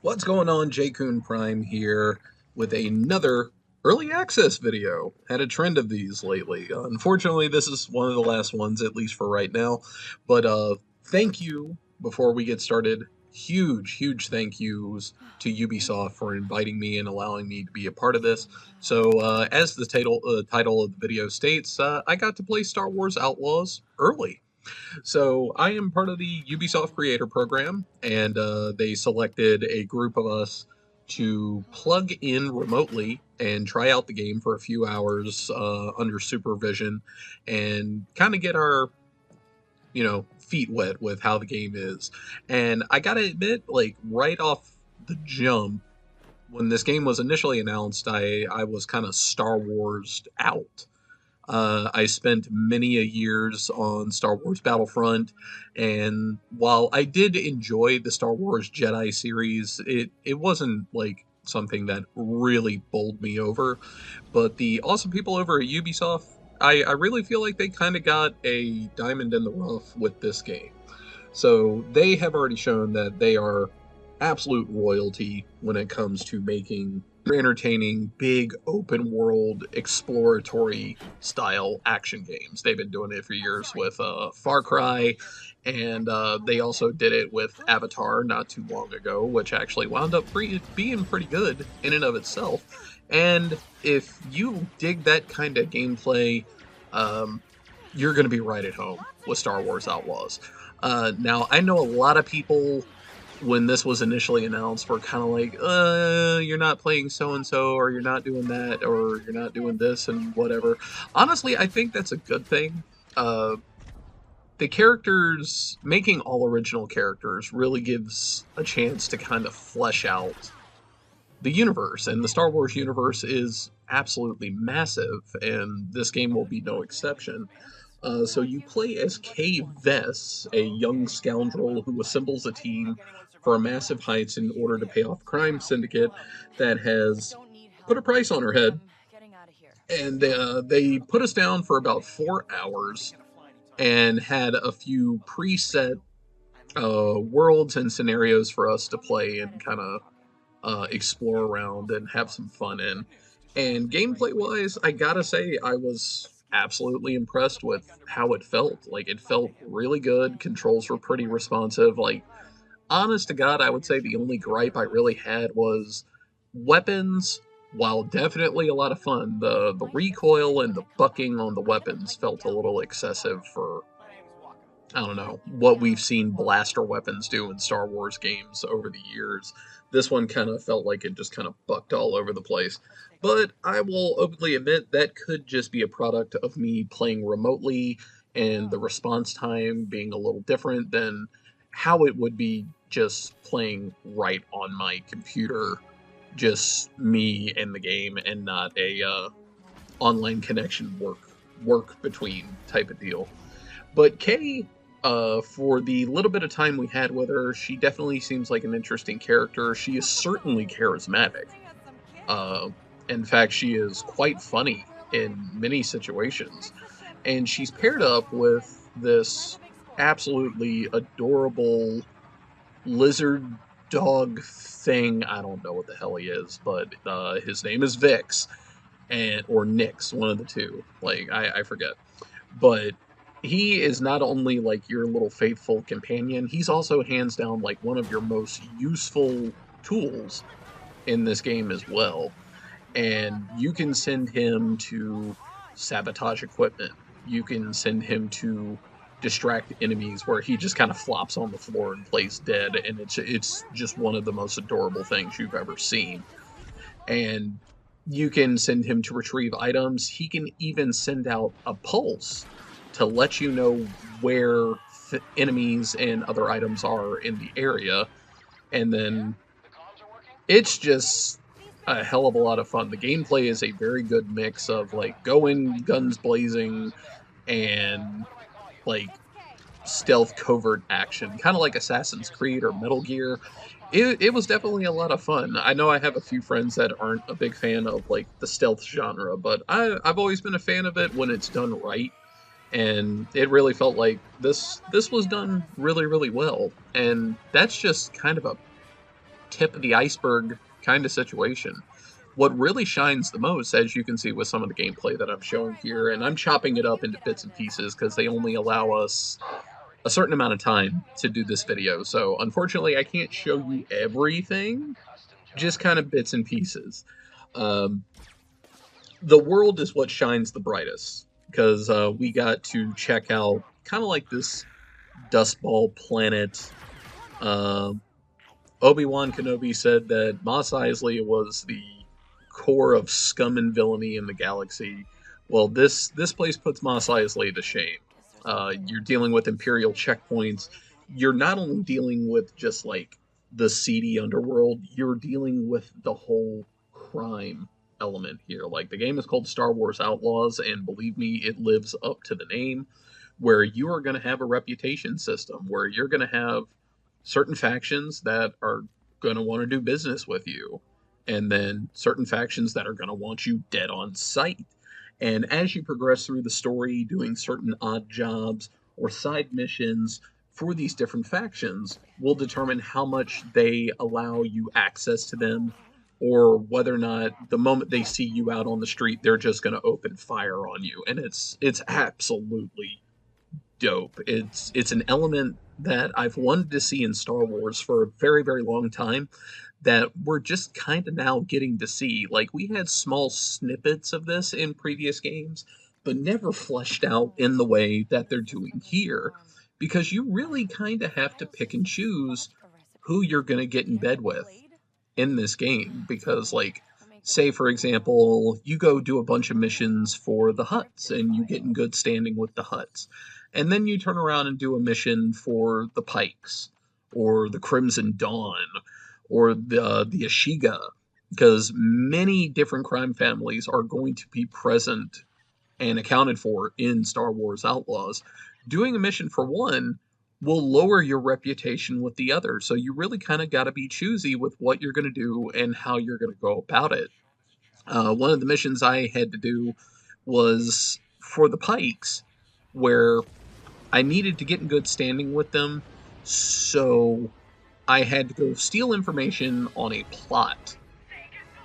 What's going on? J-Kun Prime here with another early access video. Had a trend of these lately. Unfortunately, this is one of the last ones, at least for right now. But thank you, before we get started, huge thank yous to Ubisoft for inviting me and allowing me to be a part of this. So, as the title of the video states, I got to play Star Wars Outlaws early. So I am part of the Ubisoft Creator Program, and they selected a group of us to plug in remotely and try out the game for a few hours under supervision and kind of get our, feet wet with how the game is. And I gotta admit, like, right off the jump, when this game was initially announced, I was kind of Star Wars out. I spent many a years on Star Wars Battlefront, and while I did enjoy the Star Wars Jedi series, it wasn't like something that really bowled me over. But the awesome people over at Ubisoft, I really feel like they kind of got a diamond in the rough with this game. So they have already shown that they are absolute royalty when it comes to making entertaining, big, open world, exploratory style action games. They've been doing it for years with Far Cry, and they also did it with Avatar not too long ago, which actually wound up being pretty good in and of itself. And if you dig that kind of gameplay, you're going to be right at home with Star Wars Outlaws. Now, I know a lot of people, when this was initially announced, were kind of like, you're not playing so-and-so, or you're not doing that, or you're not doing this, and whatever. Honestly, I think that's a good thing. The characters, making all original characters, really gives a chance to kind of flesh out the universe, and the Star Wars universe is absolutely massive, and this game will be no exception. So you play as Kay Vess, a young scoundrel who assembles a team for a massive heist in order to pay off a crime syndicate that has put a price on her head. And they put us down for about 4 hours and had a few preset worlds and scenarios for us to play and kind of explore around and have some fun in. And gameplay wise, I gotta say, I was absolutely impressed with how it felt. Like, it felt really good. Controls were pretty responsive. Like, honest to God, I would say the only gripe I really had was weapons. While definitely a lot of fun, the recoil and the bucking on the weapons felt a little excessive for, I don't know, what we've seen blaster weapons do in Star Wars games over the years. This one kind of felt like it just kind of bucked all over the place. But I will openly admit that could just be a product of me playing remotely and the response time being a little different than how it would be just playing right on my computer, just me and the game, and not a online connection work between type of deal. But Kay, for the little bit of time we had with her, she definitely seems like an interesting character. She is certainly charismatic. Uh, in fact, she is quite funny in many situations. And she's paired up with this absolutely adorable lizard dog thing. I don't know what the hell he is, but his name is Vix, and or Nix, one of the two. Like, I forget. But he is not only like your little faithful companion, he's also hands down like one of your most useful tools in this game as well. And you can send him to sabotage equipment. You can send him to distract enemies where he just kind of flops on the floor and plays dead, and it's just one of the most adorable things you've ever seen. And you can send him to retrieve items. He can even send out a pulse to let you know where enemies and other items are in the area. And then it's just a hell of a lot of fun. The gameplay is a very good mix of like going guns blazing and like stealth covert action, kind of like Assassin's Creed or Metal Gear. It was definitely a lot of fun. I know I have a few friends that aren't a big fan of like the stealth genre, but I've always been a fan of it when it's done right. And it really felt like this was done really well. And that's just kind of a tip of the iceberg kind of situation. What really shines the most, as you can see with some of the gameplay that I'm showing here, and I'm chopping it up into bits and pieces because they only allow us a certain amount of time to do this video. So unfortunately, I can't show you everything, just kind of bits and pieces. Um, the world is what shines the brightest because we got to check out kind of like this dust ball planet. Obi-Wan Kenobi said that Mos Eisley was the core of scum and villainy in the galaxy. Well, this place puts Mos Eisley to shame. You're dealing with Imperial checkpoints. You're not only dealing with just like the seedy underworld, you're dealing with the whole crime element here. Like the game is called Star Wars Outlaws, and believe me, it lives up to the name. Where you are going to have a reputation system, where you're going to have certain factions that are going to want to do business with you, and then certain factions that are going to want you dead on sight. And as you progress through the story, doing certain odd jobs or side missions for these different factions will determine how much they allow you access to them, or whether or not the moment they see you out on the street, they're just going to open fire on you. And it's absolutely dope. It's an element that I've wanted to see in Star Wars for a very, very long time that we're just kind of now getting to see. Like, we had small snippets of this in previous games, but never fleshed out in the way that they're doing here, because you really kind of have to pick and choose who you're going to get in bed with in this game. Because, like, say, for example, you go do a bunch of missions for the Hutts, and you get in good standing with the Hutts. And then you turn around and do a mission for the Pikes, or the Crimson Dawn, or the Ashiga, because many different crime families are going to be present and accounted for in Star Wars Outlaws. Doing a mission for one will lower your reputation with the other, so you really kind of got to be choosy with what you're going to do and how you're going to go about it. One of the missions I had to do was for the Pikes, where I needed to get in good standing with them, so I had to go steal information on a plot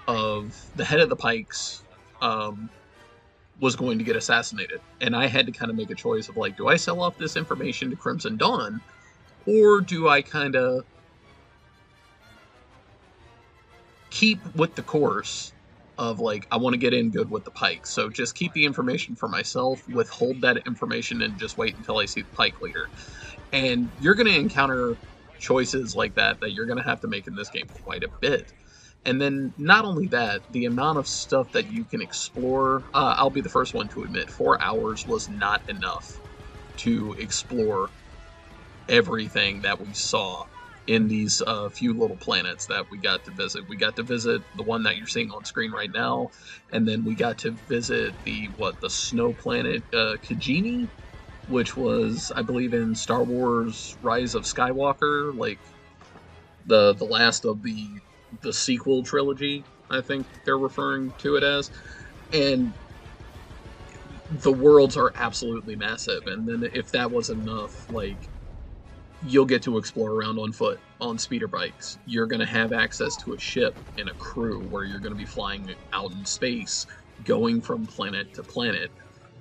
of the head of the Pikes was going to get assassinated. And I had to kind of make a choice of like, do I sell off this information to Crimson Dawn, or do I kind of keep with the course of like, I want to get in good with the Pikes, so just keep the information for myself, withhold that information, and just wait until I see the Pike leader. And you're going to encounter choices like that you're going to have to make in this game quite a bit. And then not only that, the amount of stuff that you can explore, I'll be the first one to admit, 4 hours was not enough to explore everything that we saw in these few little planets that we got to visit. We got to visit the one that you're seeing on screen right now, and then we got to visit the snow planet Kajini, which was, I believe, in Star Wars Rise of Skywalker, like the last of the sequel trilogy, I think they're referring to it as. And the worlds are absolutely massive, and then if that wasn't enough, like, you'll get to explore around on foot, on speeder bikes. You're going to have access to a ship and a crew where you're going to be flying out in space, going from planet to planet.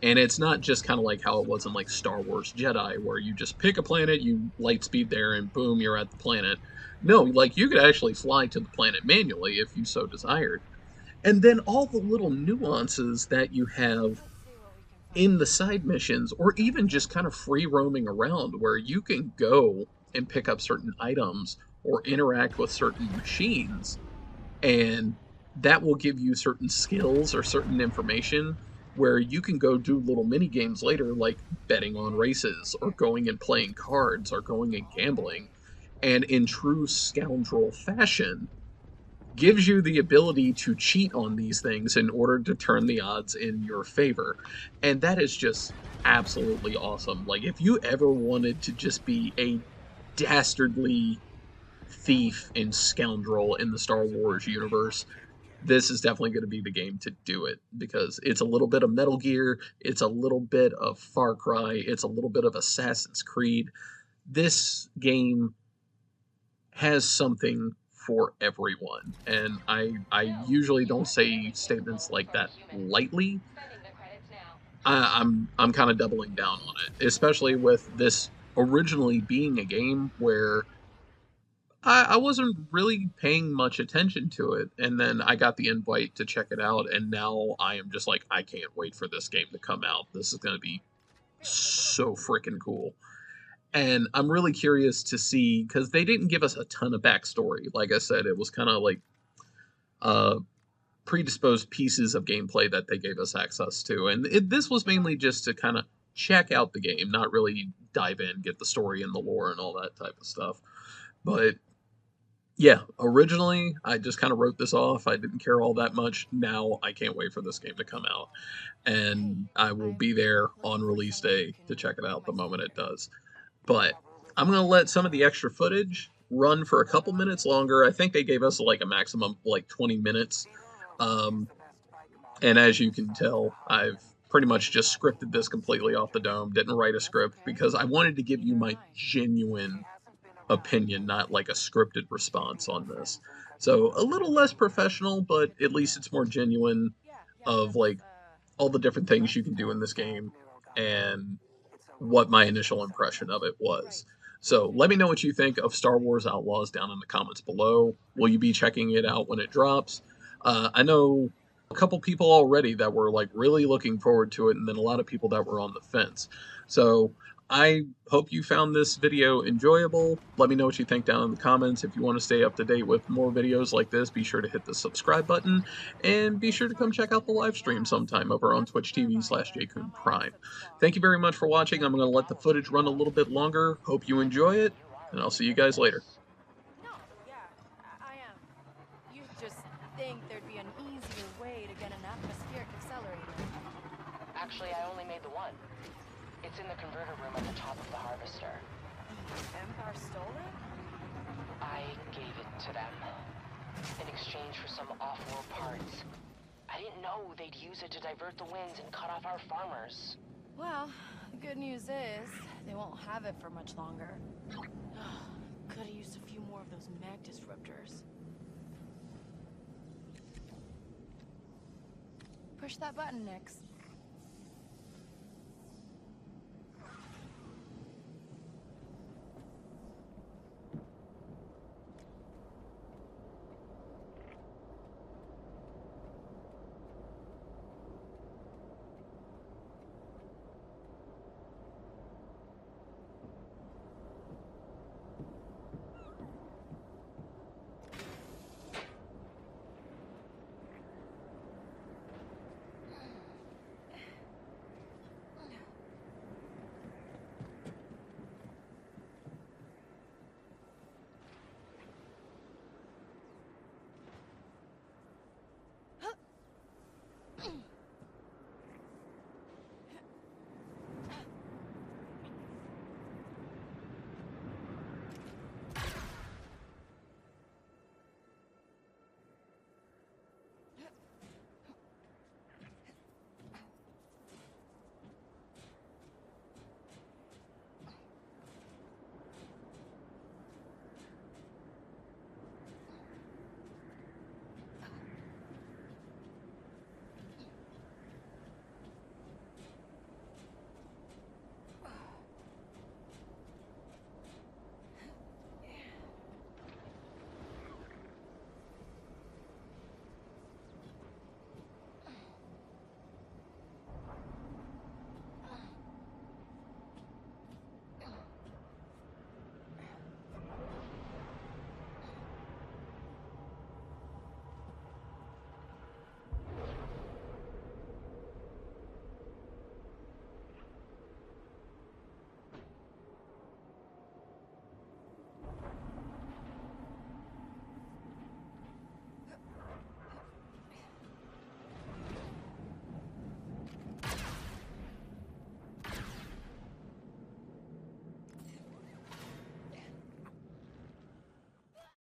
And it's not just kind of like how it was in like Star Wars Jedi, where you just pick a planet, you light speed there, and boom, you're at the planet. No, like, you could actually fly to the planet manually if you so desired. And then all the little nuances that you have in the side missions, or even just kind of free roaming around, where you can go and pick up certain items or interact with certain machines, and that will give you certain skills or certain information where you can go do little mini games later, like betting on races or going and playing cards or going and gambling, and in true scoundrel fashion gives you the ability to cheat on these things in order to turn the odds in your favor. And that is just absolutely awesome. Like, if you ever wanted to just be a dastardly thief and scoundrel in the Star Wars universe, this is definitely going to be the game to do it, because it's a little bit of Metal Gear, it's a little bit of Far Cry, it's a little bit of Assassin's Creed. This game has something for everyone. And I usually don't say statements like that lightly. I'm kind of doubling down on it, especially with this originally being a game where I wasn't really paying much attention to it, and then I got the invite to check it out, and now I am just like, I can't wait for this game to come out. This is going to be so freaking cool. And I'm really curious to see, because they didn't give us a ton of backstory. Like I said, it was kind of like uh, predisposed pieces of gameplay that they gave us access to. And this was mainly just to kind of check out the game, not really dive in, get the story and the lore and all that type of stuff. But yeah, originally I just kind of wrote this off. I didn't care all that much. Now I can't wait for this game to come out. And I will be there on release day to check it out the moment it does. But I'm going to let some of the extra footage run for a couple minutes longer. I think they gave us like a maximum like 20 minutes. Um, and as you can tell, I've pretty much just scripted this completely off the dome, didn't write a script because I wanted to give you my genuine opinion, not like a scripted response on this. So a little less professional, but at least it's more genuine of like all the different things you can do in this game and what my initial impression of it was. So let me know what you think of Star Wars Outlaws down in the comments below. Will you be checking it out when it drops? I know a couple people already that were like really looking forward to it, and then a lot of people that were on the fence. So I hope you found this video enjoyable. Let me know what you think down in the comments. If you want to stay up to date with more videos like this, be sure to hit the subscribe button, and be sure to come check out the live stream sometime over on Twitch TV/JCoonPrime. Thank you very much for watching. I'm going to let the footage run a little bit longer. Hope you enjoy it, and I'll see you guys later. No, yeah, I am. You just think there'd be an easier way to get an atmospheric accelerator. Actually, I only made the one. It's in the converter room at the top of the harvester. The Empire stole it? I gave it to them in exchange for some off-world parts. I didn't know they'd use it to divert the winds and cut off our farmers. Well, the good news is they won't have it for much longer. Could have used a few more of those mag disruptors. Push that button, Nix.